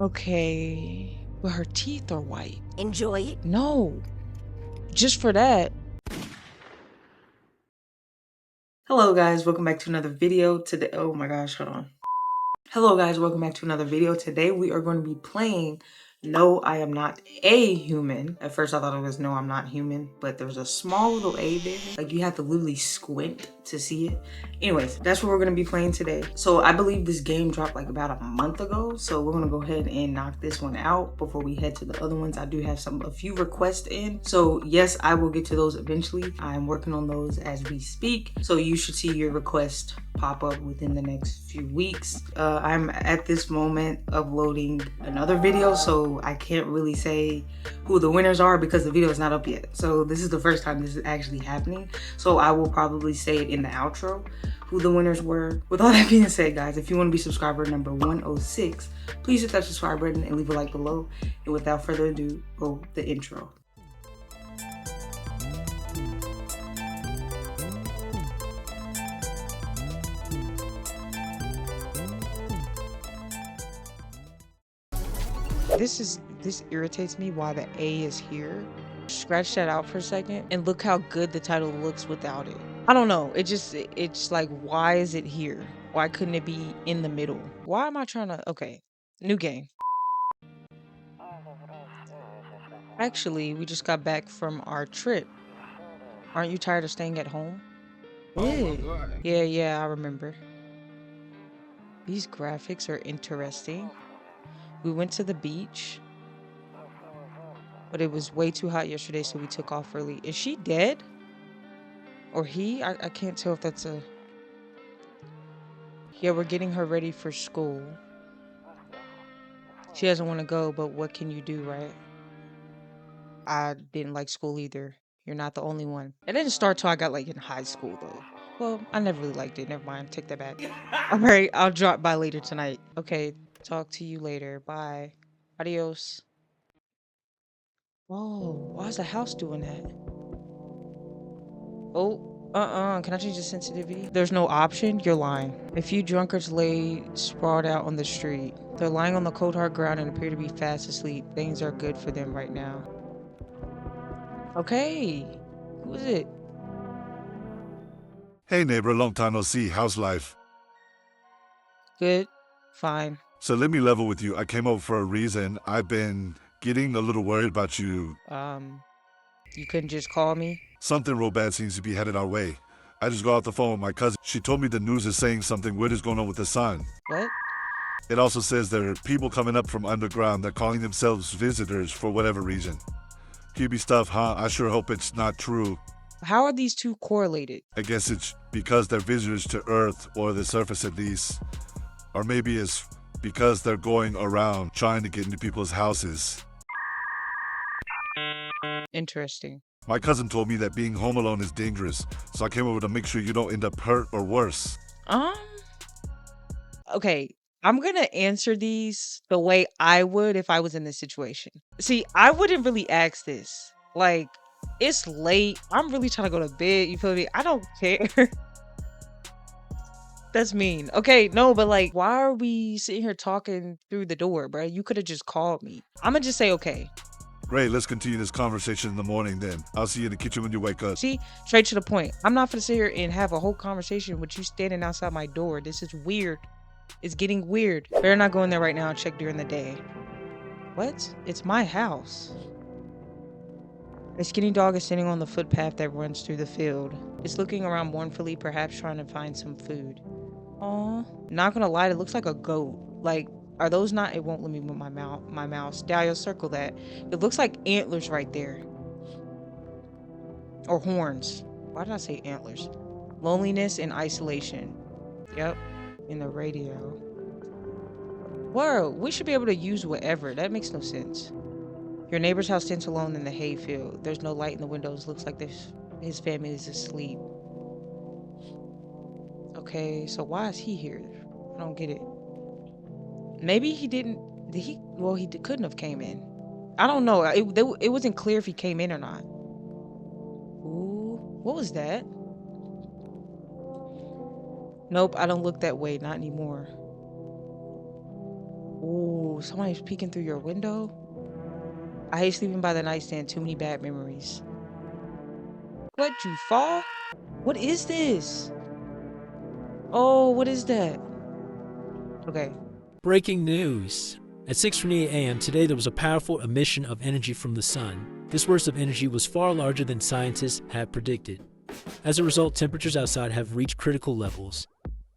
Okay. But her teeth are white. Enjoy it. No. Just for that. Hello guys, welcome back to another video. Today, oh my gosh, hold on. Hello guys, welcome back to another video. Today we are going to be playing No, I Am Not a Human. At first I thought it was No, I'm Not Human, but there's a small little A there. Like you have to literally squint to see it. Anyways, that's what we're going to be playing today. So I believe this game dropped like about a month ago. So we're going to go ahead and knock this one out before we head to the other ones. I do have a few requests in. So yes, I will get to those eventually. I'm working on those as we speak. So you should see your request pop up within the next few weeks. I'm at this moment uploading another video, so I can't really say who the winners are because the video is not up yet. So this is the first time this is actually happening. So I will probably say it in the outro who the winners were. With all that being said, guys, if you want to be subscriber number 106, please hit that subscribe button and leave a like below. And without further ado, roll the intro. This irritates me why the A is here. Scratch that out for a second and look how good the title looks without it. I don't know. It's like, why is it here? Why couldn't it be in the middle? Why am I trying to, okay, new game. Actually, we just got back from our trip. Aren't you tired of staying at home? Yeah. Yeah, I remember. These graphics are interesting. We went to the beach, but it was way too hot yesterday, so we took off early. Is she dead? Or he? I can't tell if that's a... Yeah, we're getting her ready for school. She doesn't want to go, but what can you do, right? I didn't like school either. You're not the only one. It didn't start till I got like in high school though. Well, I never really liked it. Never mind. Take that back. All right, I'll drop by later tonight. Okay, talk to you later. Bye. Adios. Whoa, why is the house doing that? Oh, can I change the sensitivity? There's no option? You're lying. A few drunkards lay sprawled out on the street. They're lying on the cold hard ground and appear to be fast asleep. Things are good for them right now. Okay. Who is it? Hey neighbor, long time no see. How's life? Good. Fine. So let me level with you. I came over for a reason. I've been getting a little worried about you. You couldn't just call me? Something real bad seems to be headed our way. I just got off the phone with my cousin. She told me the news is saying something weird is going on with the sun. What? It also says there are people coming up from underground. They're calling themselves visitors for whatever reason. Creepy stuff, huh? I sure hope it's not true. How are these two correlated? I guess it's because they're visitors to Earth, or the surface at least. Or maybe it's because they're going around trying to get into people's houses. Interesting. My cousin told me that being home alone is dangerous, so I came over to make sure you don't end up hurt or worse. Okay, I'm gonna answer these the way I would if I was in this situation. See, I wouldn't really ask this. Like, it's late. I'm really trying to go to bed. You feel me? I don't care. That's mean. Okay, no, but like, why are we sitting here talking through the door, bro? You could have just called me. I'm gonna just say okay. Ray, let's continue this conversation in the morning then. I'll see you in the kitchen when you wake up. See, straight to the point. I'm not gonna sit here and have a whole conversation with you standing outside my door. This is weird. It's getting weird. Better not go in there right now and check during the day. What? It's my house. A skinny dog is sitting on the footpath that runs through the field. It's looking around mournfully, perhaps trying to find some food. Aw. Not gonna lie, it looks like a goat. Like, are those not? It won't let me move my mouse. Dahlia, circle that. It looks like antlers right there. Or horns. Why did I say antlers? Loneliness and isolation. Yep. In the radio. Whoa, we should be able to use whatever. That makes no sense. Your neighbor's house stands alone in the hayfield. There's no light in the windows. Looks like his family is asleep. Okay, so why is he here? I don't get it. Maybe he didn't. Did he? Well, he couldn't have came in. I don't know. It wasn't clear if he came in or not. Ooh, what was that? Nope, I don't look that way. Not anymore. Ooh, somebody's peeking through your window. I hate sleeping by the nightstand. Too many bad memories. What, you fall? What is this? Oh, what is that? Okay. Breaking news. At 6:28 a.m. today, there was a powerful emission of energy from the sun. This burst of energy was far larger than scientists had predicted. As a result, temperatures outside have reached critical levels.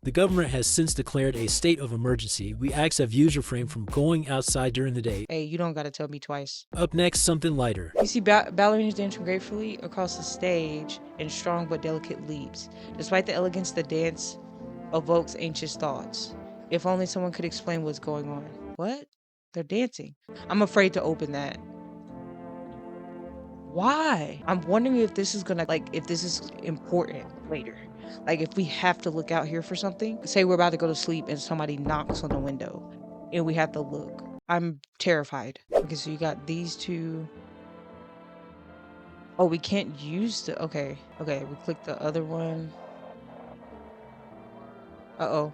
The government has since declared a state of emergency. We ask that viewers refrain from going outside during the day. Hey, you don't gotta tell me twice. Up next, something lighter. You see ballerinas dancing gracefully across the stage in strong but delicate leaps. Despite the elegance, the dance evokes anxious thoughts. If only someone could explain what's going on. What? They're dancing. I'm afraid to open that. Why? I'm wondering if this is gonna, if this is important later. Like, if we have to look out here for something. Say we're about to go to sleep and somebody knocks on the window and we have to look. I'm terrified. Okay, so you got these two. Oh, we can't use the, okay, we click the other one. Uh-oh.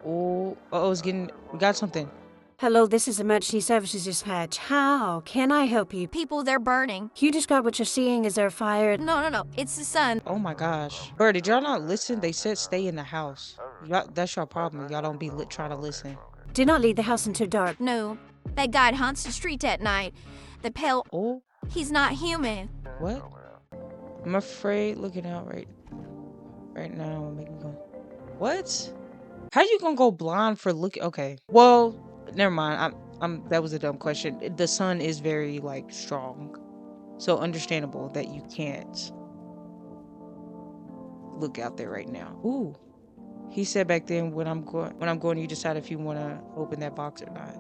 Oh, it's getting, we got something. Hello, this is Emergency Services Dispatch. How can I help you? People, they're burning. Can you describe what you're seeing? Is there a fire? No. It's the sun. Oh my gosh. Bro, did y'all not listen? They said stay in the house. Y'all, that's your problem. Y'all don't be trying to listen. Do not leave the house until dark. No. That guy haunts the streets at night. The pale... Oh, He's not human. what? I'm afraid looking out right now will make me go, what? How you gonna go blind for looking? Okay. Well, never mind. That was a dumb question. The sun is very strong. So understandable that you can't look out there right now. Ooh. He said back then when I'm going, you decide if you want to open that box or not.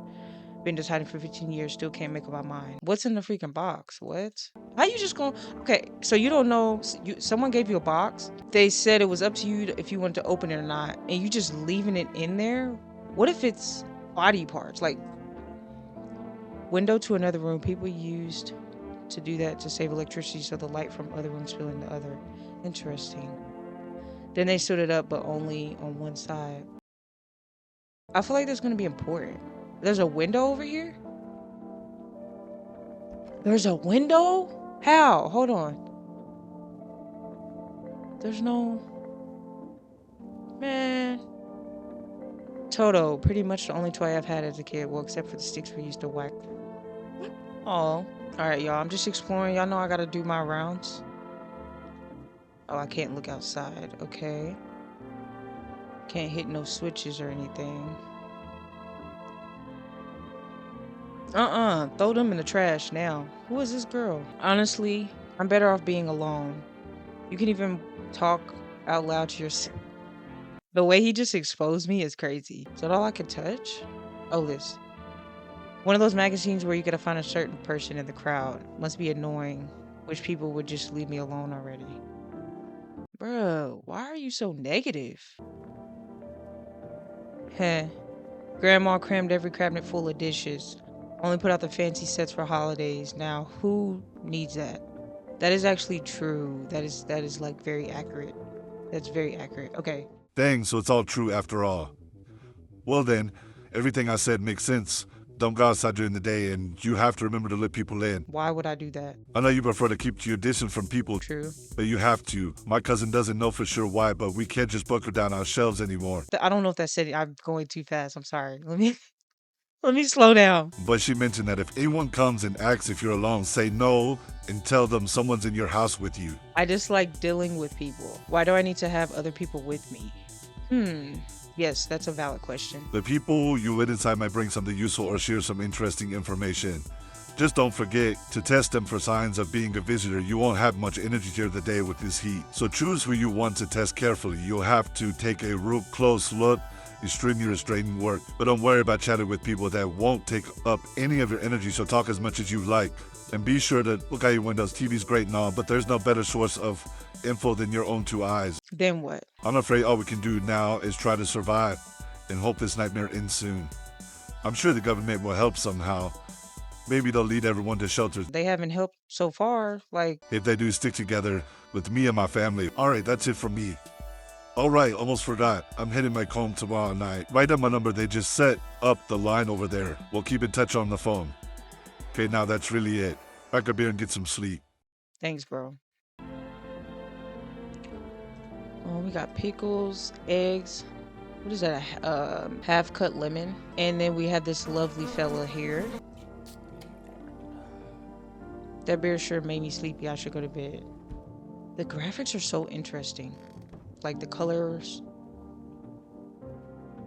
Been deciding for 15 years, still can't make up my mind. What's in the freaking box? What? How you just going? Okay, so you don't know. Someone gave you a box. They said it was up to you if you wanted to open it or not, and you just leaving it in there. What if it's body parts? Like window to another room. People used to do that to save electricity, so the light from other rooms spill into other. Interesting. Then they stood it up, but only on one side. I feel like that's gonna be important. There's a window over here? There's a window? How? Hold on. There's no... Man. Toto, pretty much the only toy I've had as a kid. Well, except for the sticks we used to whack. Oh. Alright, y'all. I'm just exploring. Y'all know I gotta do my rounds. Oh, I can't look outside. Okay. Can't hit no switches or anything. Throw them in the trash now. Who is this girl? Honestly, I'm better off being alone. You can even talk out loud to yourself. The way he just exposed me is crazy. Is that all I can touch? Oh, this. One of those magazines where you gotta find a certain person in the crowd. Must be annoying. Wish people would just leave me alone already. Bro, why are you so negative? Heh. Grandma crammed every cabinet full of dishes. Only put out the fancy sets for holidays. Now, who needs that? That is actually true. That is very accurate. That's very accurate. Okay. Dang, so it's all true after all. Well then, everything I said makes sense. Don't go outside during the day, and you have to remember to let people in. Why would I do that? I know you prefer to keep to your distance from people. True. But you have to. My cousin doesn't know for sure why, but we can't just bunker down our shelves anymore. I don't know if that said it. I'm going too fast. I'm sorry. Let me slow down. But she mentioned that if anyone comes and asks if you're alone, say no and tell them someone's in your house with you. I just like dealing with people. Why do I need to have other people with me? Yes, that's a valid question. The people you let inside might bring something useful or share some interesting information. Just don't forget to test them for signs of being a visitor. You won't have much energy during the day with this heat. So choose who you want to test carefully. You'll have to take a real close look. Extremely restraining work. But don't worry about chatting with people that won't take up any of your energy, so talk as much as you like. And be sure to look out your windows. TV's great and all, but there's no better source of info than your own two eyes. Then what? I'm afraid all we can do now is try to survive and hope this nightmare ends soon. I'm sure the government will help somehow. Maybe they'll lead everyone to shelters. They haven't helped so far. If they do, stick together with me and my family. Alright, that's it from me. Alright, almost forgot. I'm hitting my comb tomorrow night. Write down my number. They just set up the line over there. We'll keep in touch on the phone. Okay, now that's really it. Pack a beer and get some sleep. Thanks, bro. Oh, we got pickles, eggs. What is that? Half-cut lemon. And then we have this lovely fella here. That beer sure made me sleepy. I should go to bed. The graphics are so interesting. Like the colors,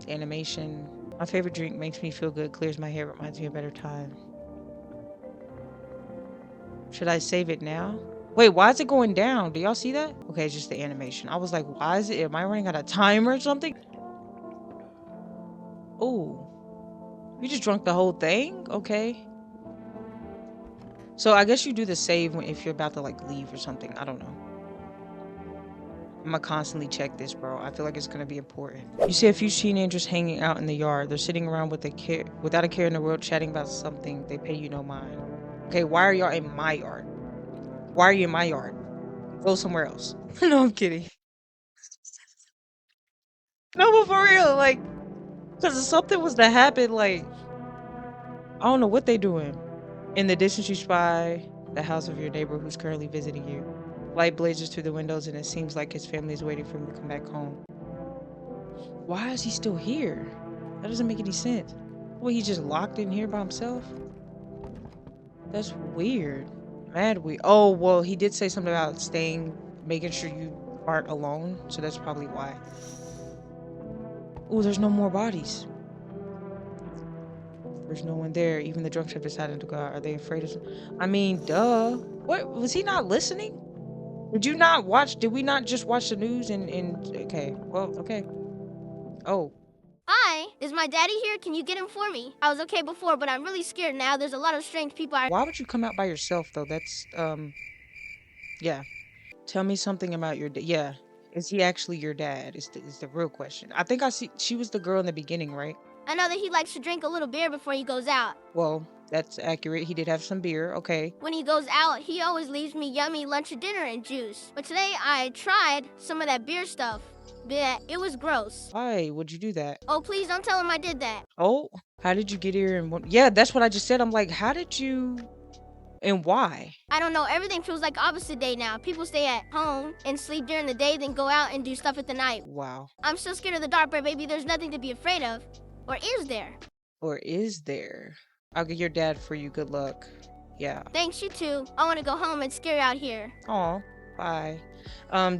animation. My favorite drink makes me feel good, clears my hair, reminds me of a better time. Should I save it now? Wait, why is it going down? Do y'all see that? Okay, it's just the animation. I was like, why is it? Am I running out of time or something? Oh, you just drunk the whole thing? Okay. So I guess you do the save if you're about to like leave or something. I don't know. I'm gonna constantly check this, bro. I feel like it's gonna be important. You see a few teenagers hanging out in the yard. They're sitting around without a care in the world, chatting about something. They pay you no mind. Okay, why are y'all in my yard? Why are you in my yard? Go somewhere else. No, I'm kidding. No, but for real, like, because if something was to happen, like, I don't know what they doing. In the distance, you spy the house of your neighbor who's currently visiting you. Light blazes through the windows, and it seems like his family is waiting for him to come back home. Why is he still here? That doesn't make any sense. Well, he's just locked in here by himself? That's weird. Mad weird. Oh, well, he did say something about staying, making sure you aren't alone, so that's probably why. Oh, there's no more bodies. There's no one there. Even the drunks have decided to go out. Are they afraid of... I mean, duh. What? Was he not listening? Did you not watch? Did we not just watch the news and okay. Well, okay. Oh. Hi, is my daddy here? Can you get him for me? I was okay before, but I'm really scared now. There's a lot of strange people. Why would you come out by yourself though? That's yeah. Tell me something about your yeah. Is he actually your dad? Is the real question. I think I see she was the girl in the beginning, right? I know that he likes to drink a little beer before he goes out. Well, that's accurate. He did have some beer, okay. When he goes out, he always leaves me yummy lunch and dinner and juice. But today I tried some of that beer stuff. But it was gross. Why would you do that? Oh, please don't tell him I did that. Oh, how did you get here and what? Yeah, that's what I just said. I'm like, how did you and why? I don't know. Everything feels like opposite day now. People stay at home and sleep during the day, then go out and do stuff at the night. Wow. I'm still scared of the dark, but baby, there's nothing to be afraid of. Or is there? Or is there? I'll get your dad for you. Good luck. Yeah. Thanks, you too. I want to go home. It's scary out here. Aw, bye.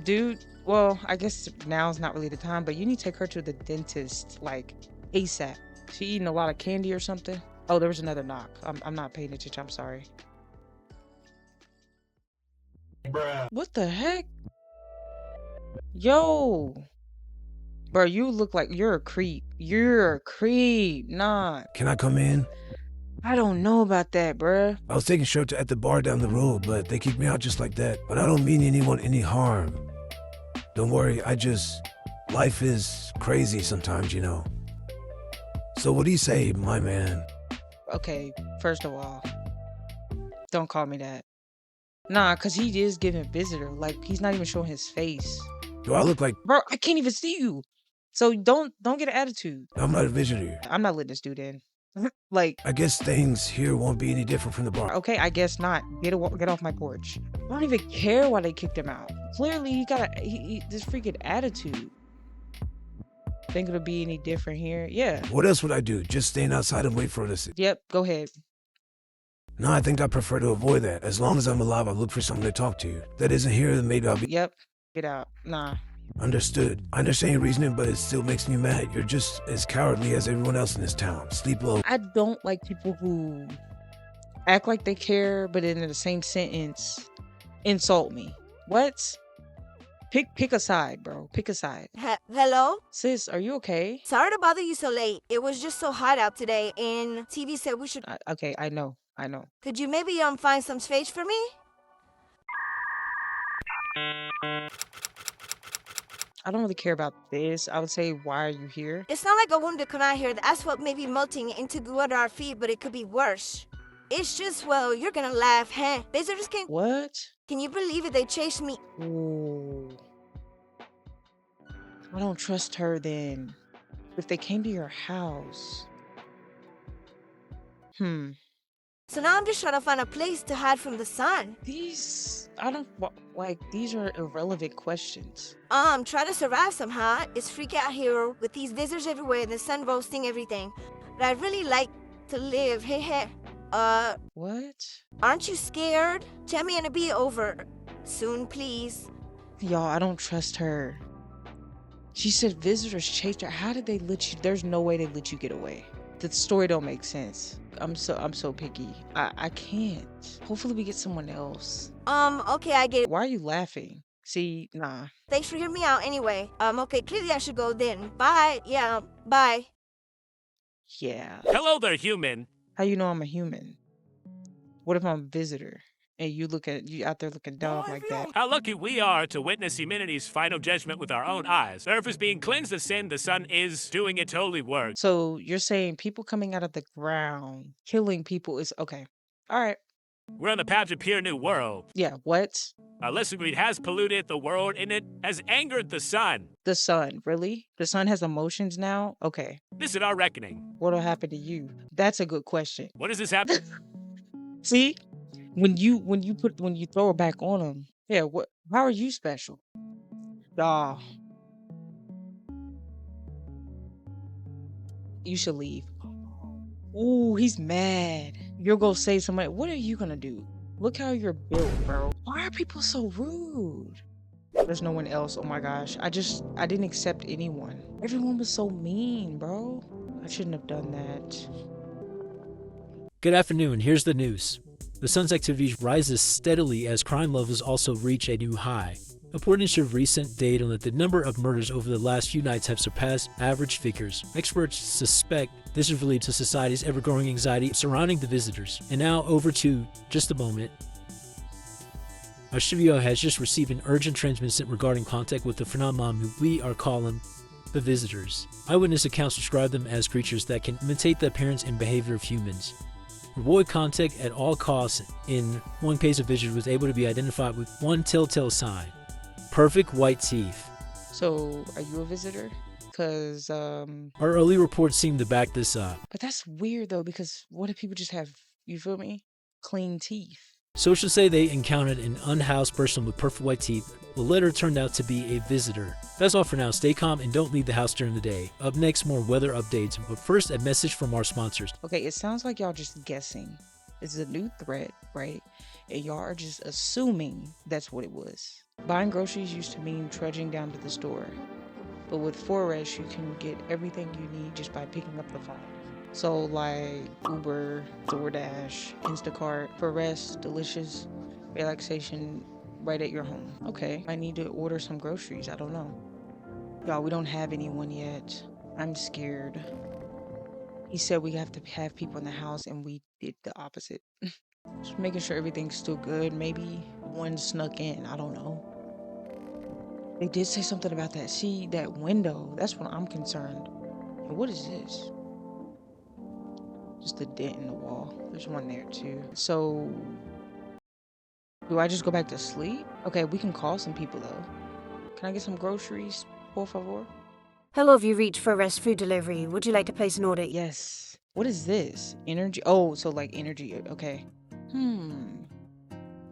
Dude, well, I guess now's not really the time, but you need to take her to the dentist, like, ASAP. She eating a lot of candy or something? Oh, there was another knock. I'm not paying attention. I'm sorry. Bruh. What the heck? Yo. Bro, you look like you're a creep. You're a creep. Nah. Can I come in? I don't know about that, bruh. I was taking shirts at the bar down the road, but they kicked me out just like that. But I don't mean anyone any harm. Don't worry, life is crazy sometimes, you know. So what do you say, my man? Okay, first of all, don't call me that. Nah, cause he is giving visitor. Like, he's not even showing his face. Do I look like... Bro, I can't even see you. So don't get an attitude. I'm not a visitor. I'm not letting this dude in. Like, I guess things here won't be any different from the bar. okay, I guess not. Get off my porch. I don't even care why they kicked him out. Clearly, he got this freaking attitude. Think it'll be any different here? Yeah. What else would I do? Just stand outside and wait for this? Yep, go ahead. No, I think I prefer to avoid that. As long as I'm alive, I'll look for someone to talk to. That isn't here, then maybe I'll be... Yep, get out. Nah. Understood. I understand your reasoning, but it still makes me mad. You're just as cowardly as everyone else in this town. Sleep low. I don't like people who act like they care, but in the same sentence, insult me. What? Pick a side, bro. Pick a side. Hello? Sis, are you okay? Sorry to bother you so late. It was just so hot out today, and TV said we should... Okay, I know. Could you maybe find some space for me? I don't really care about this. I would say, why are you here? It's not like a wounded canal here. The asphalt may be melting into the water our feet, but it could be worse. It's just, well, you're gonna laugh, huh? Visitors came... What? Can you believe it? They chased me... Ooh. I don't trust her then. If they came to your house. So now I'm just trying to find a place to hide from the sun. These, I don't, like, these are irrelevant questions. Try to survive somehow. It's freak out here with these visitors everywhere, the sun roasting everything. But I'd really like to live. Hey. What? Aren't you scared? Jamie and be over soon, please. Y'all, I don't trust her. She said visitors chased her. How did they let you? There's no way they let you get away. The story don't make sense. I'm so picky. I can't. Hopefully we get someone else. Okay, I get it. Why are you laughing? See, nah. Thanks for hearing me out anyway. Okay, clearly I should go then. Bye. Yeah, bye. Yeah. Hello there, human. How you know I'm a human? What if I'm a visitor? And you out there looking dumb like that? How lucky we are to witness humanity's final judgment with our own eyes. The earth is being cleansed of sin, the sun is doing its holy work. So you're saying people coming out of the ground, killing people is okay. All right. We're on the path to a pure new world. Yeah, what? Our illicit greed has polluted the world and it has angered the sun. The sun, really? The sun has emotions now? Okay. This is our reckoning. What'll happen to you? That's a good question. What does this happen? See? When you throw it back on them, yeah, how are you special? You should leave. Ooh, he's mad. You're gonna say somebody, what are you gonna do? Look how you're built, bro. Why are people so rude? There's no one else. Oh my gosh. I didn't accept anyone. Everyone was so mean, bro. I shouldn't have done that. Good afternoon, here's the news. The sun's activity rises steadily as crime levels also reach a new high. According to recent data, the number of murders over the last few nights have surpassed average figures. Experts suspect this is related to society's ever-growing anxiety surrounding the visitors. And now over to just a moment. Our studio has just received an urgent transmission regarding contact with the phenomenon we are calling the visitors. Eyewitness accounts describe them as creatures that can imitate the appearance and behavior of humans. Avoid contact at all costs. In one case, a visitor was able to be identified with one telltale sign: perfect white teeth. So, are you a visitor? Because, Our early reports seem to back this up. But that's weird, though, because what if people just have, you feel me, clean teeth? Sources say they encountered an unhoused person with perfect white teeth. The latter turned out to be a visitor. That's all for now. Stay calm and don't leave the house during the day. Up next, more weather updates. But first, a message from our sponsors. Okay, it sounds like y'all just guessing. It's a new threat, right? And y'all are just assuming that's what it was. Buying groceries used to mean trudging down to the store. But with Forex, you can get everything you need just by picking up the phone. So like Uber, DoorDash, Instacart, for rest, delicious relaxation right at your home. Okay, I need to order some groceries. I don't know. Y'all, we don't have anyone yet. I'm scared. He said we have to have people in the house and we did the opposite. Just making sure everything's still good. Maybe one snuck in. I don't know. They did say something about that. See, that window. That's when I'm concerned. And what is this? Just a dent in the wall. There's one there too. So, do I just go back to sleep? Okay, we can call some people though. Can I get some groceries, por favor? Hello, have you reached for rest food delivery? Would you like to place an order? Yes. What is this? Energy? Oh, so like energy. Okay.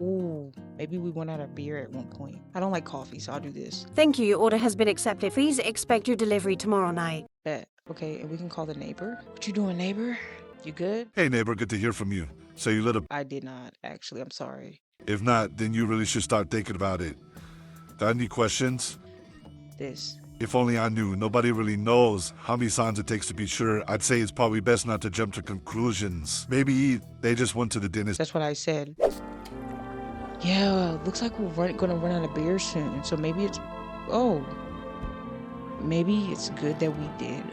Ooh, maybe we went out of beer at one point. I don't like coffee, so I'll do this. Thank you. Your order has been accepted. Please expect your delivery tomorrow night. Bet. Okay, and we can call the neighbor. What you doing, neighbor? You good? Hey neighbor, good to hear from you. So you lit a... I did not, actually. I'm sorry. If not, then you really should start thinking about it. Got any questions? This. If only I knew. Nobody really knows how many signs it takes to be sure. I'd say it's probably best not to jump to conclusions. Maybe they just went to the dentist. That's what I said. Yeah, looks like we're gonna run out of beer soon. So maybe it's... Oh. Maybe it's good that we did,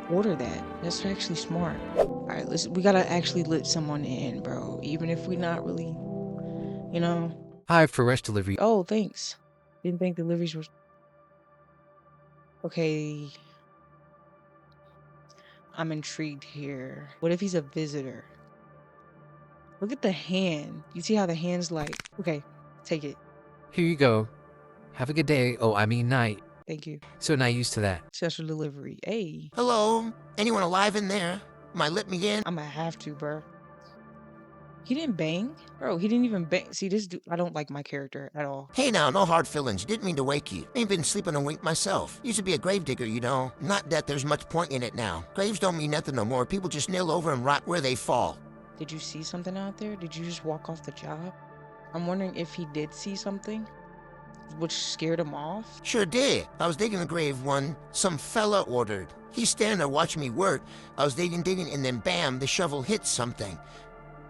order that. That's actually smart. Alright, we gotta actually let someone in, bro. Even if we're not really, you know. Hi, for rest delivery. Oh, thanks. Didn't think deliveries were... Okay. I'm intrigued here. What if he's a visitor? Look at the hand. You see how the hand's like... Okay, take it. Here you go. Have a good day. Oh, I mean night. Thank you. So not used to that. Special delivery. Hey. Hello? Anyone alive in there? Might let me in? I'm gonna have to, bro. He didn't bang? Bro, he didn't even bang. See, this dude, I don't like my character at all. Hey now, no hard feelings. Didn't mean to wake you. Ain't been sleeping a wink myself. Used to be a gravedigger, you know. Not that there's much point in it now. Graves don't mean nothing no more. People just kneel over and rot where they fall. Did you see something out there? Did you just walk off the job? I'm wondering if he did see something, which scared him off. Sure did. I was digging the grave one some fella ordered. He's standing there watching me work. I was digging, and then bam, the shovel hit something.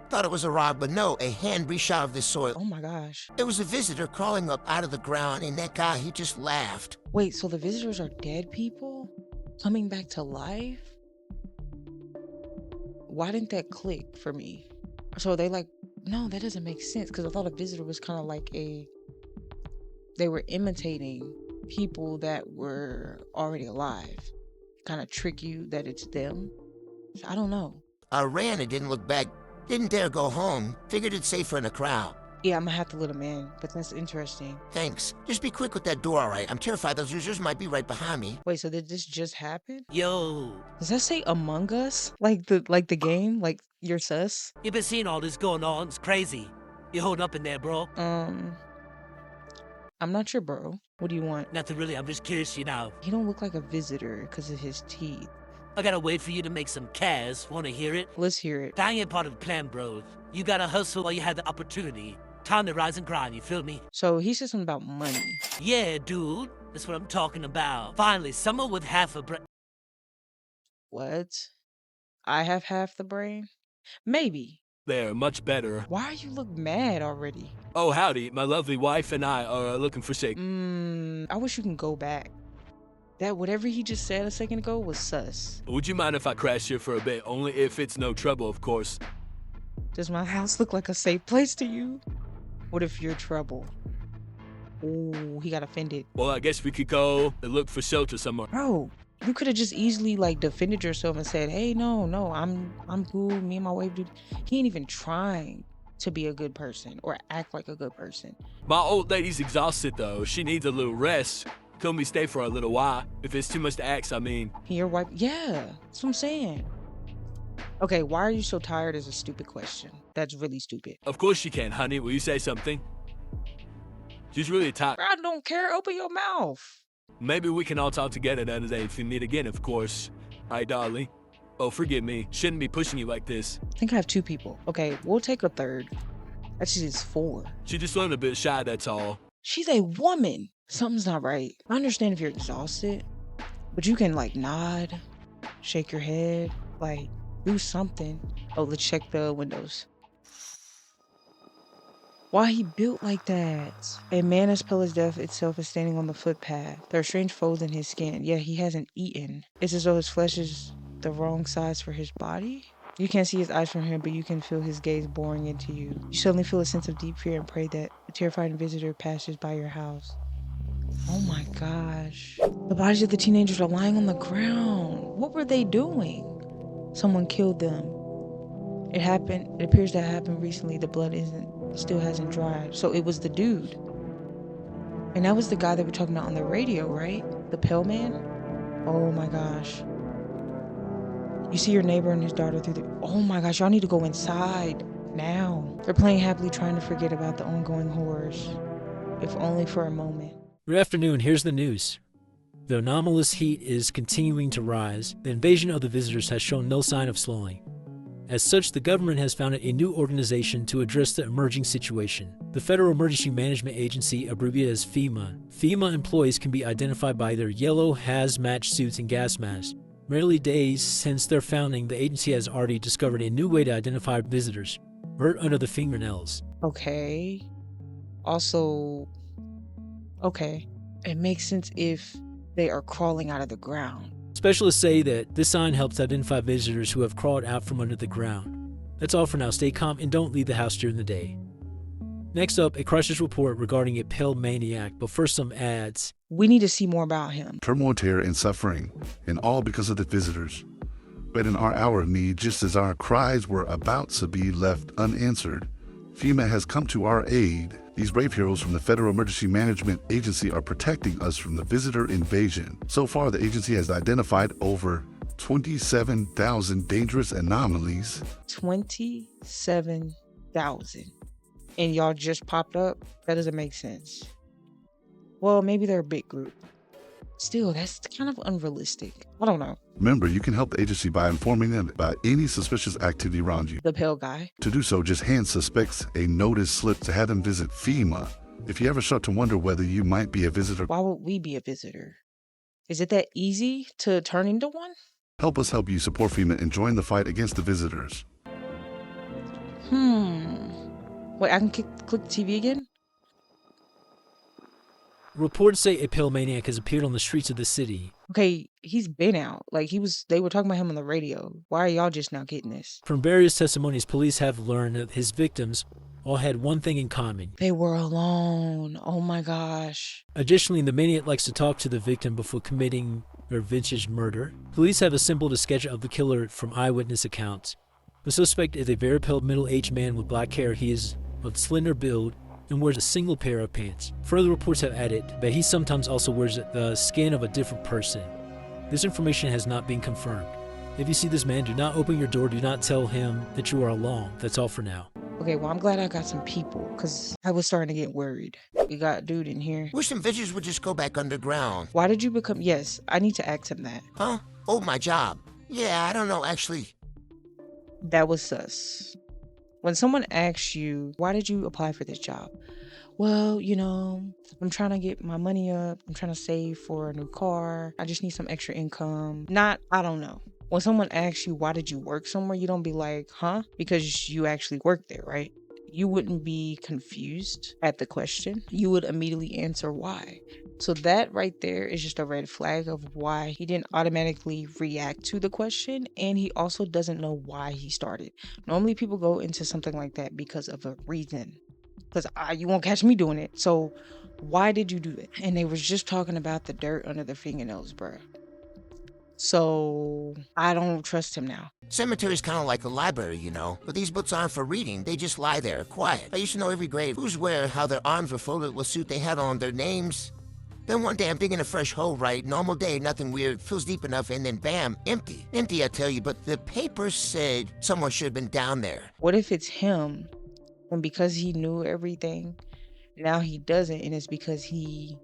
Thought it was a rock, but no, a hand reached out of the soil. Oh my gosh. It was a visitor crawling up out of the ground, and that guy, he just laughed. Wait, so the visitors are dead people? Coming back to life? Why didn't that click for me? So they like, no, that doesn't make sense, because I thought a visitor was kind of like they were imitating people that were already alive. Kind of trick you that it's them. I don't know. I ran and didn't look back. Didn't dare go home. Figured it's safer in a crowd. Yeah, I'm gonna have to let him in, but that's interesting. Thanks. Just be quick with that door, all right? I'm terrified those users might be right behind me. Wait, so did this just happen? Yo. Does that say Among Us? Like the game? Like you're sus? You been seeing all this going on? It's crazy. You holding up in there, bro? I'm not sure, bro. What do you want? Nothing really. I'm just curious, you know. He don't look like a visitor because of his teeth. I gotta wait for you to make some cash. Wanna hear it? Let's hear it. That ain't part of the plan, bro. You gotta hustle while you have the opportunity. Time to rise and grind, you feel me? So he said something about money. Yeah, dude. That's what I'm talking about. Finally, someone with half a brain. What? I have half the brain? Maybe. There, much better. Why you look mad already? Oh, howdy. My lovely wife and I are looking for shake. I wish you can go back. That whatever he just said a second ago was sus. Would you mind if I crash here for a bit? Only if it's no trouble, of course. Does my house look like a safe place to you? What if you're trouble? Ooh, he got offended. Well, I guess we could go and look for shelter somewhere. Bro, you could have just easily like defended yourself and said, hey, no, I'm cool. Me and my wife do. He ain't even trying to be a good person or act like a good person. My old lady's exhausted though. She needs a little rest. Could we stay for a little while? If it's too much to ask, I mean. Your wife? Yeah, that's what I'm saying. Okay, why are you so tired is a stupid question. That's really stupid. Of course she can, honey. Will you say something? She's really tired. I don't care. Open your mouth. Maybe we can all talk together another day if we meet again, of course. All right, darling. Oh, forgive me. Shouldn't be pushing you like this. I think I have 2 people. Okay, we'll take a third. Actually, it's 4. She just looked a bit shy, that's all. She's a woman. Something's not right. I understand if you're exhausted, but you can like nod, shake your head, like do something. Oh, let's check the windows. Why he built like that? A man as pale as death itself is standing on the footpath. There are strange folds in his skin. Yeah, he hasn't eaten. It's as though his flesh is the wrong size for his body. You can't see his eyes from here, but you can feel his gaze boring into you. You suddenly feel a sense of deep fear and pray that a terrifying visitor passes by your house. Oh my gosh. The bodies of the teenagers are lying on the ground. What were they doing? Someone killed them. It appears to have happened recently. The blood still hasn't dried. So it was the dude. And that was the guy that we're talking about on the radio, right? The pale man? Oh my gosh. You see your neighbor and his daughter through the... Oh my gosh, y'all need to go inside now. They're playing happily, trying to forget about the ongoing horrors. If only for a moment. Good afternoon, here's the news. The anomalous heat is continuing to rise. The invasion of the visitors has shown no sign of slowing. As such, the government has founded a new organization to address the emerging situation. The Federal Emergency Management Agency, abbreviated as FEMA. FEMA employees can be identified by their yellow hazmat suits and gas masks. Merely days since their founding, the agency has already discovered a new way to identify visitors. Right under the fingernails. Okay. Also... Okay, it makes sense if they are crawling out of the ground. Specialists say that this sign helps identify visitors who have crawled out from under the ground. That's all for now. Stay calm and don't leave the house during the day. Next up, a crisis report regarding a pale maniac, but first some ads. We need to see more about him. Turmoil, terror, and suffering, and all because of the visitors. But in our hour of need, just as our cries were about to be left unanswered, FEMA has come to our aid. These brave heroes from the Federal Emergency Management Agency are protecting us from the visitor invasion. So far, the agency has identified over 27,000 dangerous anomalies. 27,000. And y'all just popped up? That doesn't make sense. Well, maybe they're a big group. Still, that's kind of unrealistic. I don't know. Remember, you can help the agency by informing them about any suspicious activity around you. The pale guy. To do so, just hand suspects a notice slip to have them visit FEMA. If you ever start to wonder whether you might be a visitor, why would we be a visitor? Is it that easy to turn into one? Help us help you support FEMA and join the fight against the visitors. Wait, I can click the TV again? Reports say a pale maniac has appeared on the streets of the city. Okay, he's been out. Like, they were talking about him on the radio. Why are y'all just now getting this? From various testimonies, police have learned that his victims all had one thing in common. They were alone. Oh my gosh. Additionally, the maniac likes to talk to the victim before committing their vintage murder. Police have assembled a sketch of the killer from eyewitness accounts. The suspect is a very pale middle-aged man with black hair. He is of slender build and wears a single pair of pants. Further reports have added that he sometimes also wears the skin of a different person. This information has not been confirmed. If you see this man, do not open your door. Do not tell him that you are alone. That's all for now. Okay, well, I'm glad I got some people, because I was starting to get worried. We got a dude in here. Wish some visitors would just go back underground. Why did you become... Yes, I need to ask him that. Huh? Oh, my job. Yeah, I don't know, actually. That was sus. When someone asks you, why did you apply for this job? Well, you know, I'm trying to get my money up. I'm trying to save for a new car. I just need some extra income. I don't know. When someone asks you, why did you work somewhere? You don't be like, huh? Because you actually worked there, right? You wouldn't be confused at the question. You would immediately answer why. So that right there is just a red flag of why he didn't automatically react to the question, and he also doesn't know why he started. Normally people go into something like that because of a reason. Because you won't catch me doing it. So why did you do it? And they was just talking about the dirt under their fingernails, bruh. So I don't trust him now. Cemetery's kind of like a library, you know. But these books aren't for reading. They just lie there, quiet. I used to know every grave, who's where, how their arms were folded, what suit they had on, their names. Then one day I'm digging a fresh hole, right? Normal day, nothing weird, feels deep enough, and then bam, empty. Empty, I tell you, but the paper said someone should have been down there. What if it's him, and because he knew everything, now he doesn't, and it's because he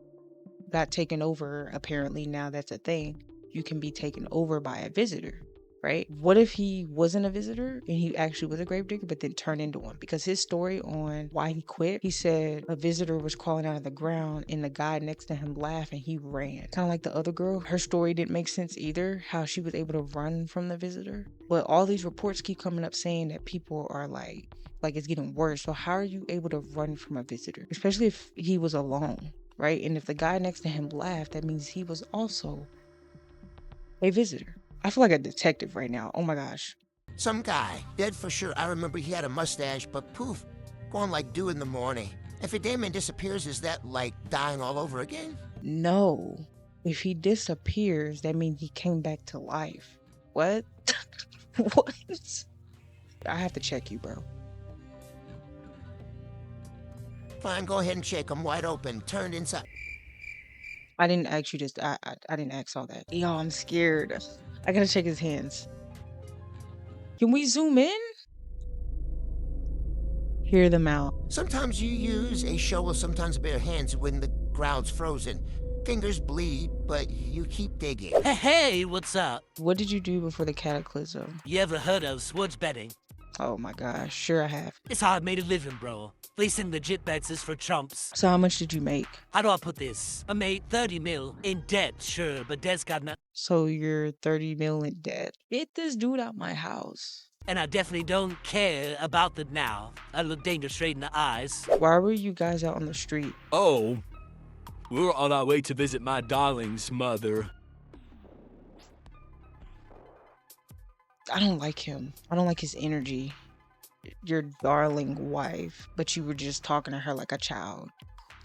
got taken over, apparently now that's a thing. You can be taken over by a visitor, right? What if he wasn't a visitor and he actually was a gravedigger but then turned into one? Because his story on why he quit, he said a visitor was crawling out of the ground and the guy next to him laughed and he ran. Kind of like the other girl. Her story didn't make sense either, how she was able to run from the visitor. But all these reports keep coming up saying that people are like it's getting worse. So how are you able to run from a visitor? Especially if he was alone, right? And if the guy next to him laughed, that means he was also a visitor. I feel like a detective right now. Oh my gosh. Some guy, dead for sure. I remember he had a mustache, but poof, gone like dew in the morning. If a dead man disappears, is that like dying all over again? No. If he disappears, that means he came back to life. What? What? I have to check you, bro. Fine, go ahead and check. I'm wide open, turned inside. I didn't ask you this. I didn't ask all that. Yo, I'm scared. I gotta check his hands. Can we zoom in? Hear them out. Sometimes you use a shovel, sometimes bare hands when the ground's frozen. Fingers bleed, but you keep digging. Hey, what's up? What did you do before the cataclysm? You ever heard of sports betting? Oh my gosh, sure I have. It's how I made a living, bro. Placing legit bets is for chumps. So how much did you make? How do I put this? I made 30 mil in debt, sure, but debt's got nothing. So you're 30 mil in debt. Get this dude out my house. And I definitely don't care about the now. I look danger straight in the eyes. Why were you guys out on the street? Oh, we were on our way to visit my darling's mother. I don't like him. I don't like his energy. Your darling wife, but you were just talking to her like a child.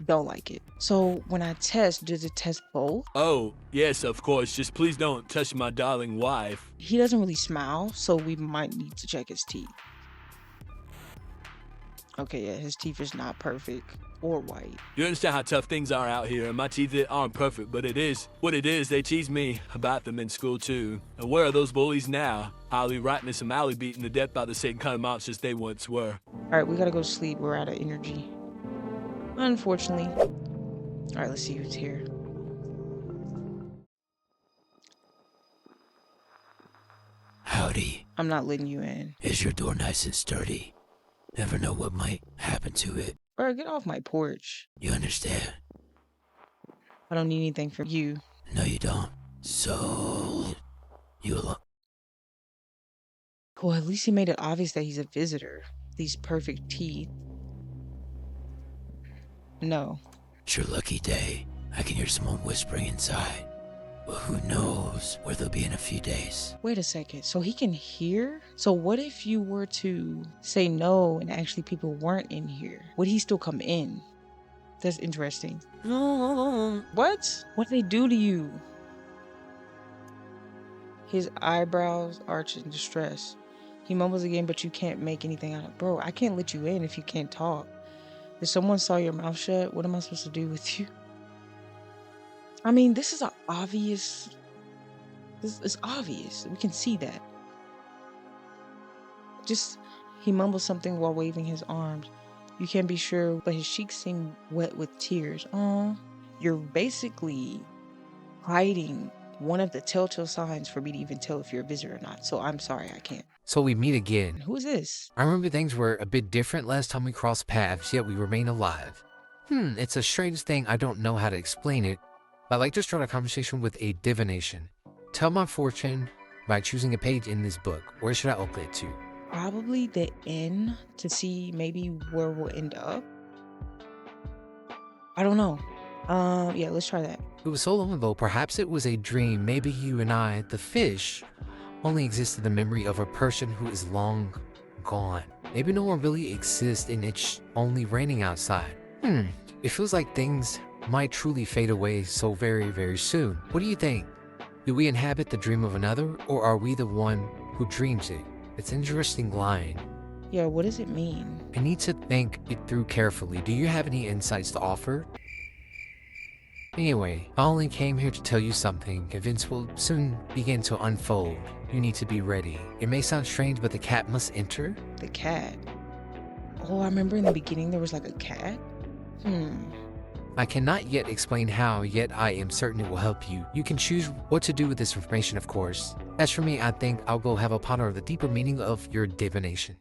Don't like it. So when I test, does it test both? Oh, yes, of course. Just please don't touch my darling wife. He doesn't really smile, so we might need to check his teeth. Okay, yeah, his teeth is not perfect or white. You understand how tough things are out here, and my teeth aren't perfect, but it is what it is. They tease me about them in school too. And where are those bullies now? Holly rightness and Mally beaten to death by the same kind of monsters they once were. Alright, we gotta go to sleep. We're out of energy. Unfortunately. Alright, let's see who's here. Howdy. I'm not letting you in. Is your door nice and sturdy? Never know what might happen to it. Bro, get off my porch. You understand? I don't need anything from you. No, you don't. So, you alone? Well, at least he made it obvious that he's a visitor. These perfect teeth. No. It's your lucky day. I can hear someone whispering inside. But who knows where they'll be in a few days. Wait a second. So he can hear? So what if you were to say no and actually people weren't in here? Would he still come in? That's interesting. What? What'd they do to you? His eyebrows arch in distress. He mumbles again, but you can't make anything out of it. Bro, I can't let you in if you can't talk. If someone saw your mouth shut, what am I supposed to do with you? I mean, this is an obvious... This is obvious. We can see that. Just, he mumbles something while waving his arms. You can't be sure, but his cheeks seem wet with tears. Oh, you're basically hiding one of the telltale signs for me to even tell if you're a visitor or not. So I'm sorry, I can't. So we meet again. Who is this? I remember things were a bit different last time we crossed paths, yet we remain alive. It's a strange thing. I don't know how to explain it. I like to start a conversation with a divination. Tell my fortune by choosing a page in this book. Where should I open it to? Probably the end to see maybe where we'll end up. I don't know. Yeah, let's try that. It was so long ago, perhaps it was a dream. Maybe you and I, the fish, only exist in the memory of a person who is long gone. Maybe no one really exists and it's only raining outside. It feels like things might truly fade away so very, very soon. What do you think? Do we inhabit the dream of another, or are we the one who dreams it? It's an interesting line. Yeah, what does it mean? I need to think it through carefully. Do you have any insights to offer? Anyway, I only came here to tell you something. Events will soon begin to unfold. You need to be ready. It may sound strange, but the cat must enter. The cat? Oh, I remember in the beginning there was like a cat? I cannot yet explain how, yet I am certain it will help you. You can choose what to do with this information, of course. As for me, I think I'll go have a ponder of the deeper meaning of your divination.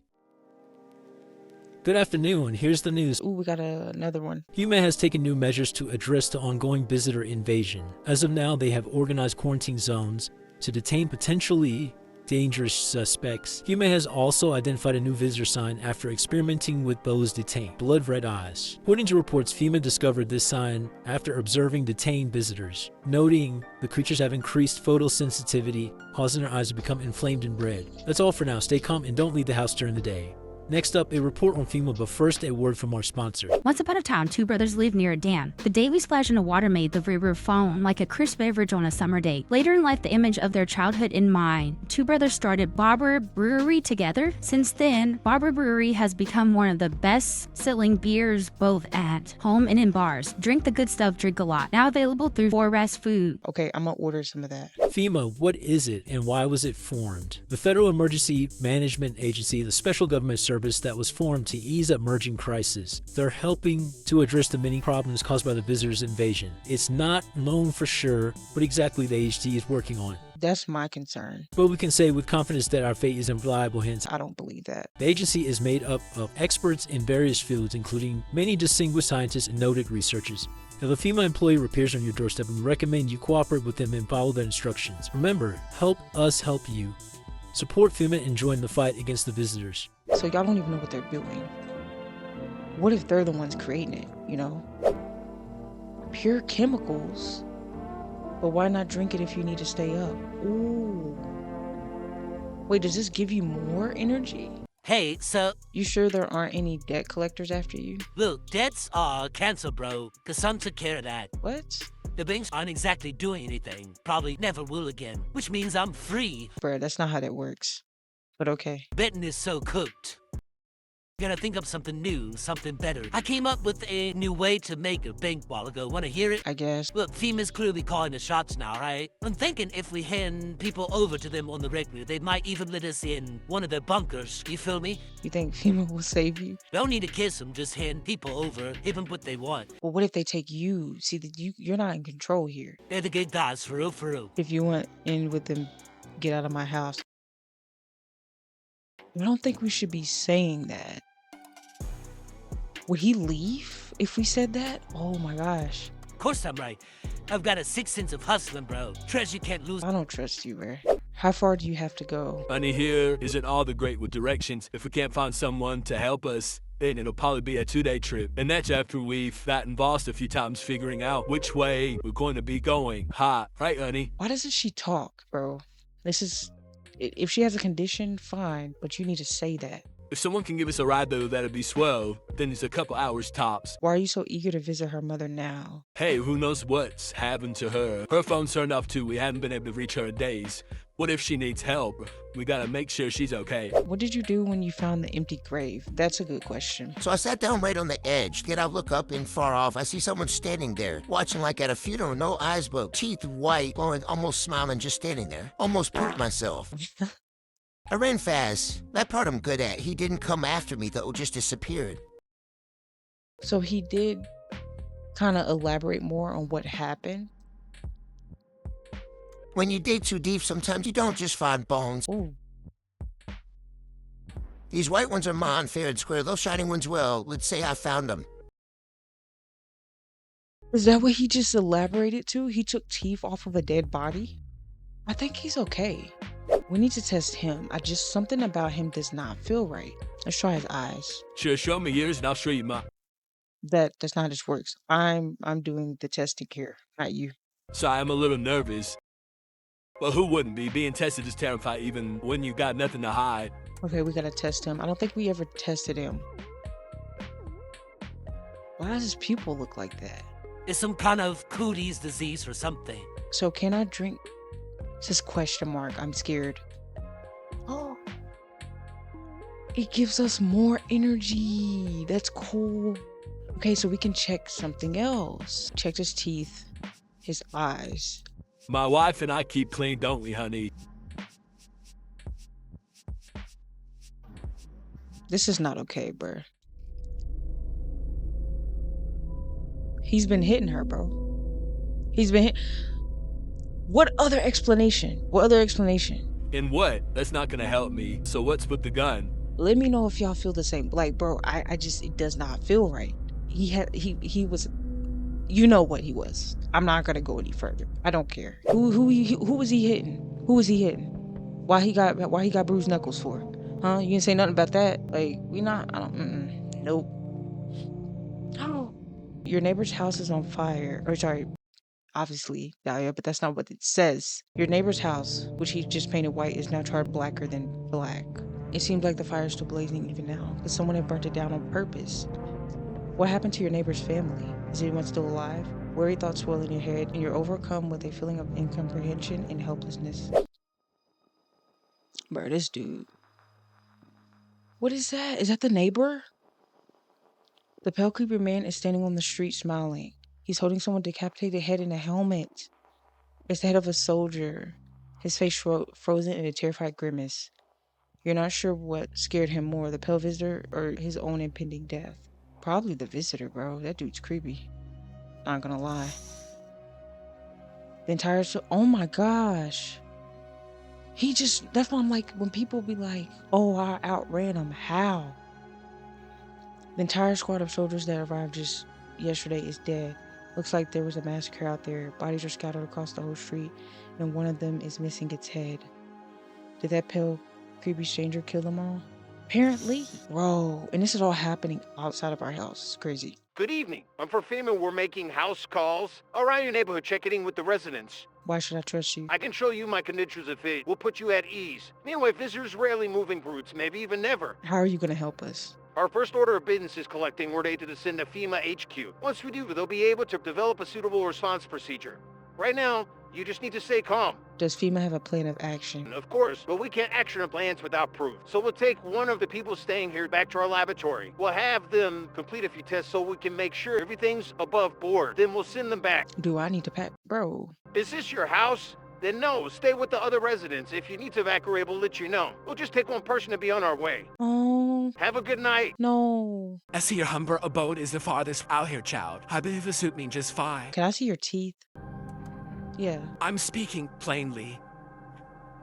Good afternoon. Here's the news. Ooh, we got another one. UNRELEASED has taken new measures to address the ongoing visitor invasion. As of now, they have organized quarantine zones to detain potentially dangerous suspects. UNRELEASED has also identified a new visitor sign after experimenting with those detained: blood red eyes. According to reports, UNRELEASED discovered this sign after observing detained visitors, noting the creatures have increased photosensitivity, causing their eyes to become inflamed and red. That's all for now. Stay calm and don't leave the house during the day. Next up, a report on FEMA, but first a word from our sponsor. Once upon a time, two brothers lived near a dam. The daily splash in the water made the river foam like a crisp beverage on a summer day. Later in life, the image of their childhood in mind, two brothers started Barber Brewery together. Since then, Barber Brewery has become one of the best-selling beers both at home and in bars. Drink the good stuff, drink a lot. Now available through Forest Food. Okay, I'm gonna order some of that. FEMA, what is it and why was it formed? The Federal Emergency Management Agency, the special government service that was formed to ease emerging crises. They're helping to address the many problems caused by the visitors' invasion. It's not known for sure what exactly the AHT is working on. That's my concern. But we can say with confidence that our fate is reliable, hence I don't believe that. The agency is made up of experts in various fields, including many distinguished scientists and noted researchers. If a FEMA employee appears on your doorstep, we recommend you cooperate with them and follow their instructions. Remember, help us help you. Support FEMA and join the fight against the visitors. So y'all don't even know what they're doing. What if they're the ones creating it, you know? Pure chemicals. But why not drink it if you need to stay up? Ooh. Wait, does this give you more energy? Hey, so... You sure there aren't any debt collectors after you? Look, debts are canceled, bro. Cause son took care of that. What? The banks aren't exactly doing anything. Probably never will again. Which means I'm free. Bruh, that's not how that works. But okay. Betting is so cooked. Gotta think up something new, something better. I came up with a new way to make a bank while ago. Wanna hear it? I guess. Look, FEMA's clearly calling the shots now, right? I'm thinking if we hand people over to them on the regular, they might even let us in one of their bunkers. You feel me? You think FEMA will save you? Don't need to kiss them, just hand people over, give them what they want. Well, what if they take you? See, that you're not in control here. They're the good guys, for real, for real. If you want in with them, get out of my house. I don't think we should be saying that. Would he leave if we said that? Oh my gosh. Of course I'm right. I've got a sixth sense of hustling, bro. Treasure can't lose. I don't trust you, bro. How far do you have to go? Honey, here isn't all the great with directions. If we can't find someone to help us, then it'll probably be a 2-day trip. And that's after we've gotten lost a few times figuring out which way we're going to be going. Ha, right, honey? Why doesn't she talk, bro? This is... If she has a condition, fine, but you need to say that. If someone can give us a ride, though, that'd be swell. Then it's a couple hours tops. Why are you so eager to visit her mother now? Hey, who knows what's happened to her? Her phone's turned off, too. We haven't been able to reach her in days. What if she needs help? We gotta make sure she's okay. What did you do when you found the empty grave? That's a good question. So I sat down right on the edge. Then I look up and far off, I see someone standing there, watching like at a funeral, no eyes but teeth white, glowing, almost smiling, just standing there. Almost pooped myself. I ran fast. That part I'm good at. He didn't come after me, though, just disappeared. So he did kind of elaborate more on what happened? When you dig too deep, sometimes you don't just find bones. Ooh. These white ones are mine, fair and square. Those shining ones, well, let's say I found them. Is that what he just elaborated to? He took teeth off of a dead body? I think he's okay. We need to test him. Something about him does not feel right. Let's try his eyes. Sure, show me yours and I'll show you mine. That's not how this works. I'm doing the testing here, not you. Sorry, I'm a little nervous. Well, who wouldn't be? Being tested is terrifying even when you got nothing to hide. Okay, we gotta test him. I don't think we ever tested him. Why does his pupil look like that? It's some kind of cooties disease or something. So can I drink? It says question mark. I'm scared. Oh. It gives us more energy. That's cool. Okay, so we can check something else. Check his teeth, his eyes. My wife and I keep clean, don't we, honey? This is not okay, bro. He's been hitting her, bro. He's been hit. What other explanation? What other explanation? In what? That's not gonna help me. So what's with the gun? Let me know if y'all feel the same. Like, bro, I just, it does not feel right. He was, you know what he was. I'm not gonna go any further. I don't care. Who was he hitting? Who was he hitting? Why he got bruised knuckles for? Huh? You didn't say nothing about that? Like, nope. Oh. Your neighbor's house is on fire. Or sorry, obviously, yeah, but that's not what it says. Your neighbor's house, which he just painted white, is now charred blacker than black. It seems like the fire is still blazing even now, because someone had burnt it down on purpose. What happened to your neighbor's family? Is anyone still alive? Worry thoughts swirl in your head, and you're overcome with a feeling of incomprehension and helplessness. Bro, this dude. What is that? Is that the neighbor? The pale creepy man is standing on the street smiling. He's holding someone's decapitated head in a helmet. It's the head of a soldier. His face frozen in a terrified grimace. You're not sure what scared him more, the pale visitor or his own impending death. Probably the visitor, bro. That dude's creepy. Not gonna lie. The entire oh my gosh. That's why I'm like, when people be like, oh, I outran him, how? The entire squad of soldiers that arrived just yesterday is dead. Looks like there was a massacre out there. Bodies are scattered across the whole street, and one of them is missing its head. Did that pale, creepy stranger kill them all? Apparently. Bro, and this is all happening outside of our house. It's crazy. Good evening. I'm for FEMA. We're making house calls around your neighborhood, checking in with the residents. Why should I trust you? I can show you my credentials if it will put you at ease. Anyway, visitors rarely moving groups, maybe even never. How are you going to help us? Our first order of business is collecting word data to send to FEMA HQ. Once we do, they'll be able to develop a suitable response procedure. Right now, You just need to stay calm. Does FEMA have a plan of action? Of course, but we can't action our plans without proof. So we'll take one of the people staying here back to our laboratory. We'll have them complete a few tests so we can make sure everything's above board. Then we'll send them back. Do I need to pack? Bro. Is this your house? Then no, stay with the other residents. If you need to evacuate, we'll let you know. We'll just take one person to be on our way. Oh. Have a good night. No. I see your humble abode is the farthest out here, child. I believe the suit means just fine. Can I see your teeth? Yeah. I'm speaking plainly.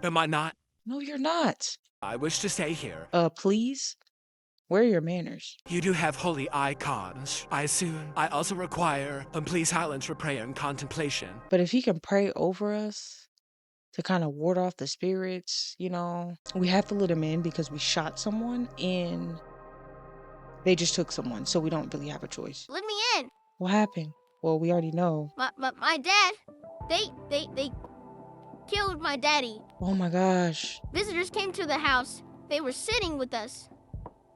Am I not? No, you're not. I wish to stay here. Please? Where are your manners? You do have holy icons. I assume I also require please silence for prayer and contemplation. But if he can pray over us to kind of ward off the spirits, you know, we have to let him in because we shot someone and they just took someone, so we don't really have a choice. Let me in. What happened? Well, we already know. My dad, they killed my daddy. Oh my gosh. Visitors came to the house. They were sitting with us.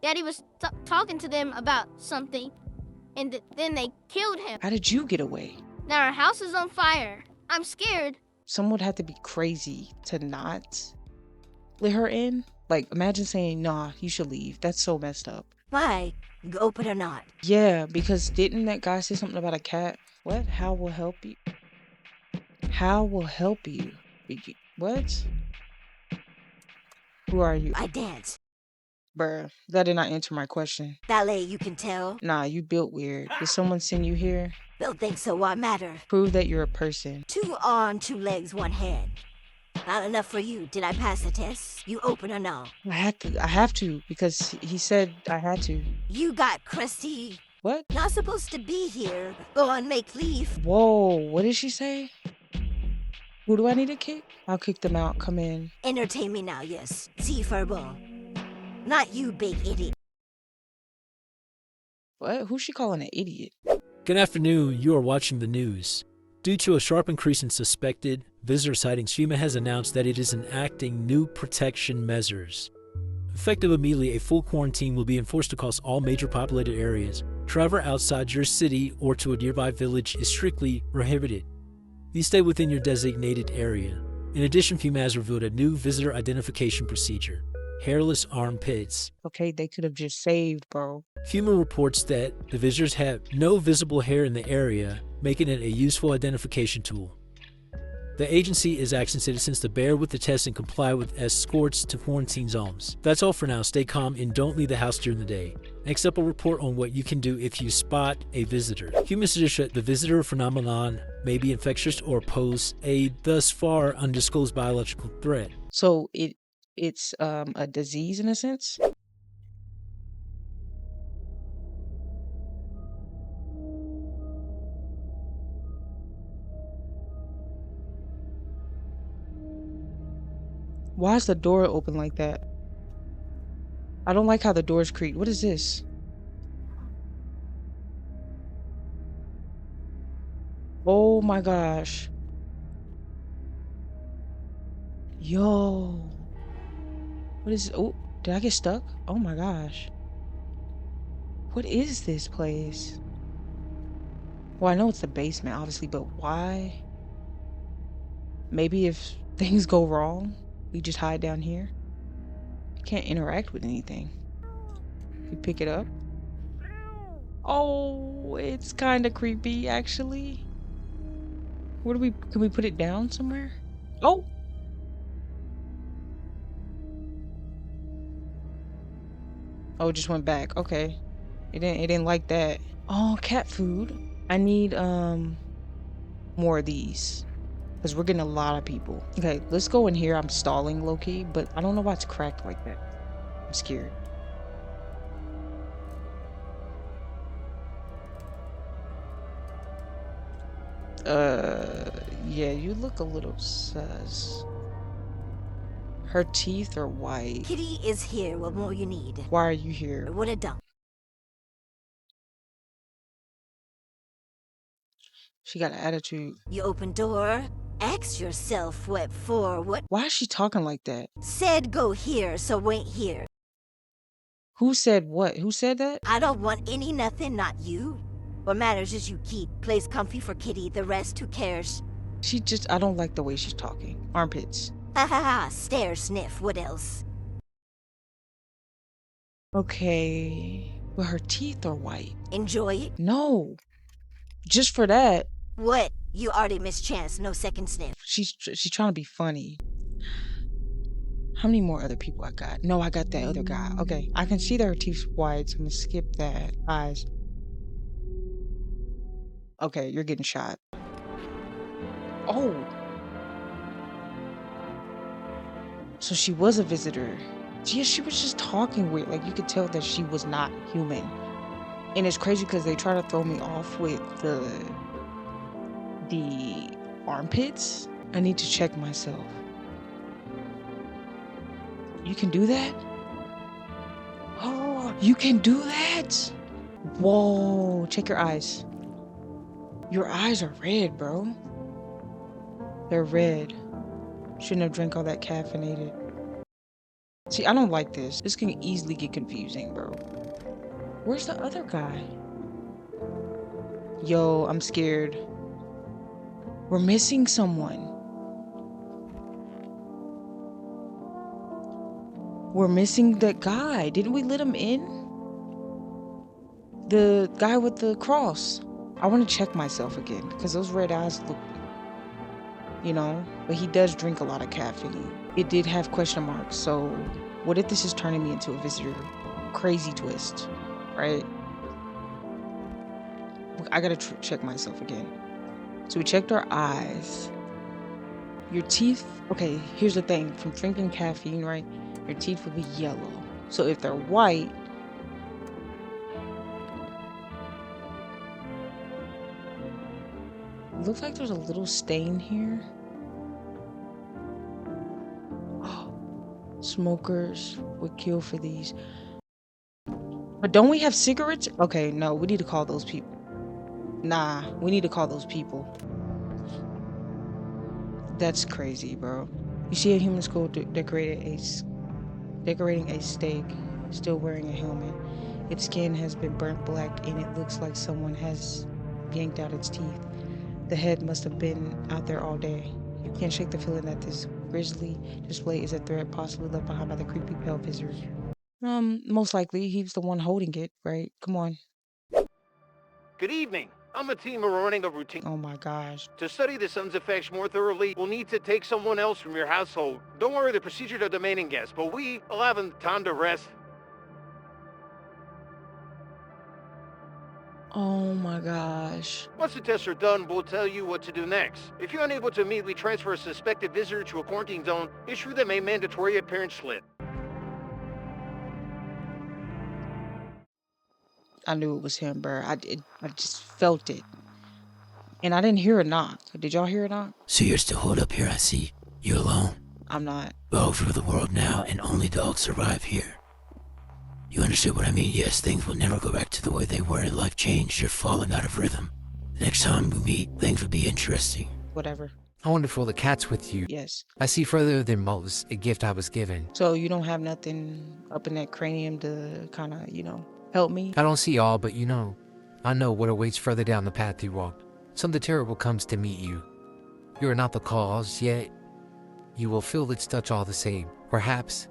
Daddy was talking to them about something, and then they killed him. How did you get away? Now our house is on fire. I'm scared. Someone would have to be crazy to not let her in. Like, imagine saying, nah, you should leave. That's so messed up. Why? Open or not? Yeah, because didn't that guy say something about a cat? What? How will help you? How will help you? What? Who are you? I dance. Bruh, that did not answer my question. Ballet, you can tell. Nah, you built weird. Did someone send you here? Don't think so. What matter? Prove that you're a person. 2 arms, 2 legs, 1 head. Not enough for you. Did I pass the test? You open or no? I have to, because he said I had to. You got crusty. What? Not supposed to be here. Go on, make leave. Whoa, what did she say? Who do I need to kick? I'll kick them out. Come in. Entertain me now, yes. See furball. Not you, big idiot. What? Who's she calling an idiot? Good afternoon, you are watching the news. Due to a sharp increase in suspected visitor sightings, FEMA has announced that it is enacting new protection measures. Effective immediately, a full quarantine will be enforced across all major populated areas. Travel outside your city or to a nearby village is strictly prohibited. Please stay within your designated area. In addition, FEMA has revealed a new visitor identification procedure. Hairless armpits. Okay, they could have just saved, bro. FEMA reports that the visitors have no visible hair in the area, making it a useful identification tool. The agency is asking citizens to bear with the test and comply with escorts to quarantine zones. That's all for now. Stay calm and don't leave the house during the day. Next up, a report on what you can do if you spot a visitor. Humans suggest that the visitor phenomenon may be infectious or pose a thus far undisclosed biological threat. So it's a disease in a sense? Why is the door open like that? I don't like how the doors creak. What is this? Oh my gosh. Yo. What is, oh, did I get stuck? Oh my gosh. What is this place? Well, I know it's the basement, obviously, but why? Maybe if things go wrong, we just hide down here. Can't interact with anything. You pick it up. Oh, it's kind of creepy, actually. Where do can we put it down somewhere? Oh! Oh, it just went back. Okay. It didn't like that. Oh, cat food. I need more of these. Because we're getting a lot of people. Okay, let's go in here. I'm stalling low-key, but I don't know why it's cracked like that. I'm scared. Yeah, you look a little sus. Her teeth are white. Kitty is here. What more you need? Why are you here? What a dump. She got an attitude. You open door. Ask yourself what for. What? Why is she talking like that? Said go here, so wait here. Who said what? Who said that? I don't want any nothing, not you. What matters is you keep. Place comfy for Kitty. The rest, who cares? I don't like the way she's talking. Armpits. Ha ha ha, stare, sniff, what else? Okay. But her teeth are white. Enjoy it? No. Just for that. What? You already missed chance, no second sniff. She's trying to be funny. How many more other people I got? No, I got that other guy. Okay, I can see that her teeth's white, so I'm gonna skip that. Eyes. Okay, you're getting shot. Oh. So she was a visitor. Yeah, she was just talking weird. Like, you could tell that she was not human. And it's crazy because they try to throw me off with the armpits. I need to check myself. You can do that? Oh, you can do that? Whoa, check your eyes. Your eyes are red, bro. They're red. Shouldn't have drank all that caffeinated. See, I don't like this. This can easily get confusing, bro. Where's the other guy? Yo, I'm scared. We're missing someone. We're missing that guy. Didn't we let him in? The guy with the cross. I want to check myself again because those red eyes look, you know, but he does drink a lot of caffeine. It did have question marks, so what if this is turning me into a visitor? Crazy twist, right? I gotta check myself again. So we checked our eyes. Your teeth, okay, here's the thing. From drinking caffeine, right, your teeth will be yellow. So if they're white, it looks like there's a little stain here. Smokers would kill for these. But don't we have cigarettes? Okay, no, we need to call those people. Nah, we need to call those people. That's crazy, bro. You see a human skull decorating a stake, still wearing a helmet. Its skin has been burnt black and it looks like someone has yanked out its teeth. The head must have been out there all day. You can't shake the feeling that this grisly display is a threat possibly left behind by the creepy pale visitor. Most likely he's the one holding it, right? Come on. Good evening. I'm a team of running a routine. Oh my gosh. To study the sun's effects more thoroughly, we'll need to take someone else from your household. Don't worry, the procedure to demanding guests, but we will have time to rest. Oh my gosh. Once the tests are done, we'll tell you what to do next. If you're unable to immediately transfer a suspected visitor to a quarantine zone, issue them a mandatory appearance slip. I knew it was him, bro. I just felt it. And I didn't hear a knock. Did y'all hear a knock? So you're still holed up here, I see. You alone? I'm not. We're all over the world now, and only dogs survive here. You understood what I mean? Yes, things will never go back to the way they were. Life changed. You're falling out of rhythm. Next time we meet, things will be interesting. Whatever. I wonder if all the cat's with you. Yes. I see further than most, a gift I was given. So you don't have nothing up in that cranium to kind of, you know, help me? I don't see all, but you know, I know what awaits further down the path you walked. Something terrible comes to meet you. You are not the cause, yet you will feel its touch all the same. Perhaps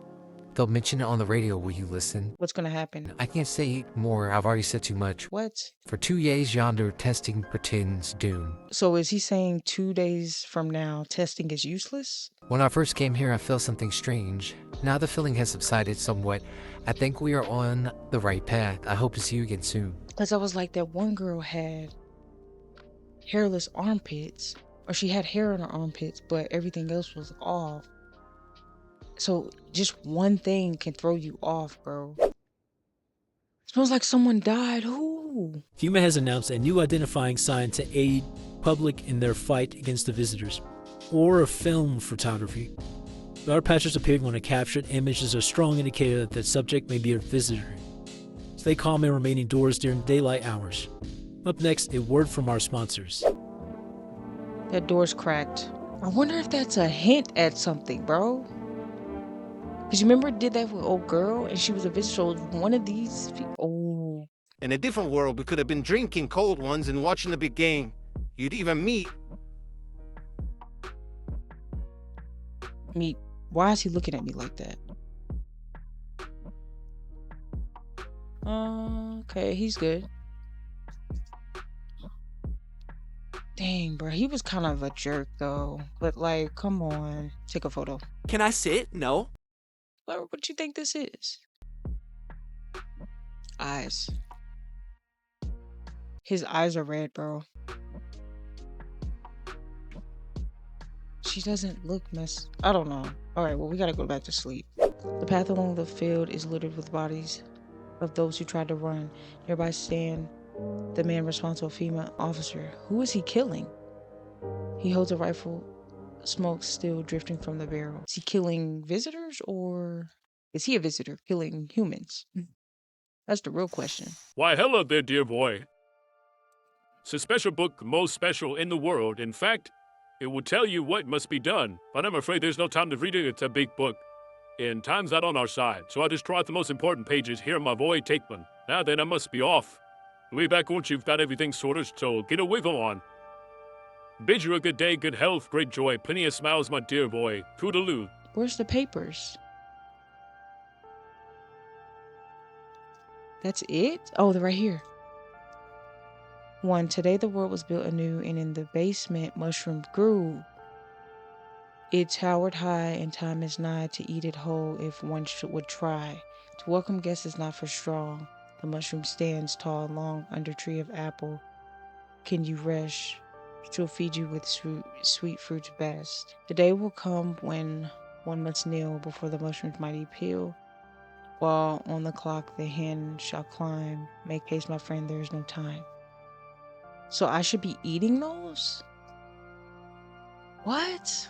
they'll mention it on the radio will you listen. What's gonna happen? I can't say more, I've already said too much. What? For 2 days yonder, testing pretends doom. So is he saying 2 days from now, testing is useless? When I first came here, I felt something strange. Now the feeling has subsided somewhat. I think we are on the right path. I hope to see you again soon. Because I was like, that one girl had hairless armpits, or she had hair in her armpits, but everything else was off. So just one thing can throw you off, bro. Smells like someone died. Who? FEMA has announced a new identifying sign to aid public in their fight against the visitors, or a film photography. Guard patches appearing on a captured image is a strong indicator that the subject may be a visitor. Stay calm and remain indoors during daylight hours. Up next, a word from our sponsors. That door's cracked. I wonder if that's a hint at something, bro. Because you remember it did that with old girl and she was a visitor. So one of these people. Oh. In a different world, we could have been drinking cold ones and watching the big game. You'd even meet Why is he looking at me like that? Okay, he's good. Dang, bro, he was kind of a jerk though. But like, come on, take a photo. Can I sit? No. What you think this is? Eyes. His eyes are red, bro. She doesn't look I don't know. Alright, well, we gotta go back to sleep. The path along the field is littered with bodies of those who tried to run. Nearby stand the man responsible, female officer. Who is he killing? He holds a rifle, smoke still drifting from the barrel. Is he killing visitors, or is he a visitor killing humans? That's the real question. Why, hello there, dear boy. It's a special book, most special in the world. In fact, it will tell you what must be done. But I'm afraid there's no time to read it. It's a big book. And time's not on our side. So I just draw out the most important pages. Here, my boy, take one. Now then, I must be off. I'll be back once you've got everything sorted, so get a wiggle on. Bid you a good day, good health, great joy, plenty of smiles, my dear boy. Toodaloo. Where's the papers? That's it? Oh, they're right here. 1. Today the world was built anew, and in the basement mushrooms grew. It towered high, and time is nigh to eat it whole if one would try. To welcome guests is not for strong. The mushroom stands tall, long, under tree of apple. Can you rush? She'll feed you with sweet fruits best. The day will come when one must kneel before the mushroom's mighty peel. While on the clock the hand shall climb. Make haste, my friend, there is no time. So I should be eating those? What?